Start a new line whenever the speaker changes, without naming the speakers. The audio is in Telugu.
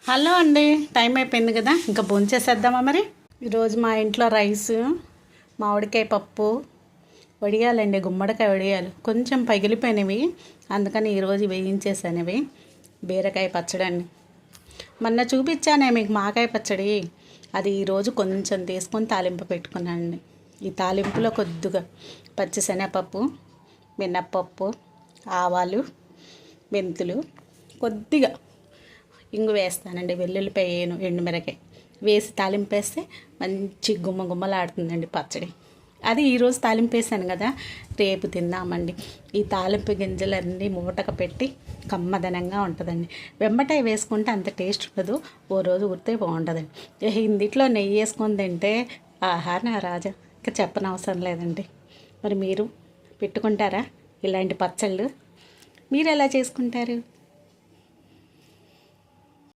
హలో అండి, టైం అయిపోయింది కదా, ఇంకా భోంచేసేద్దామా మరి. ఈరోజు మా ఇంట్లో రైస్, మామిడికాయ పప్పు, వడియాలండి, గుమ్మడికాయ వడియాలు కొంచెం పగిలిపోయినవి, అందుకని ఈరోజు వేయించేసానవి. బీరకాయ పచ్చడి అండి. మొన్న చూపించానే మీకు మాకాయ పచ్చడి, అది ఈరోజు కొంచెం తీసుకొని తాలింపు పెట్టుకున్నానండి. ఈ తాలింపులో కొద్దిగా పచ్చిశనగపప్పు, మినప్పప్పు, ఆవాలు, మెంతులు, కొద్దిగా ఇంగు వేస్తానండి, వెల్లుల్లిపాయ వేయను, ఎండుమిరకాయ వేసి తాలింపు వేస్తే మంచి గుమ్మలాడుతుందండి పచ్చడి. అది ఈరోజు తాలింపు వేసాను కదా, రేపు తిందామండి. ఈ తాలింపు గింజలన్నీ మూటకు పెట్టి కమ్మదనంగా ఉంటుందండి. వెంబటాయి వేసుకుంటే అంత టేస్ట్ ఉండదు, ఓ రోజు ఉడితే బాగుంటుందండి. ఇందిట్లో నెయ్యి వేసుకొని తింటే ఆహా నా రాజా, ఇంకా చెప్పనవసరం లేదండి. మరి మీరు పెట్టుకుంటారా ఇలాంటి పచ్చళ్ళు? మీరు ఎలా చేసుకుంటారు?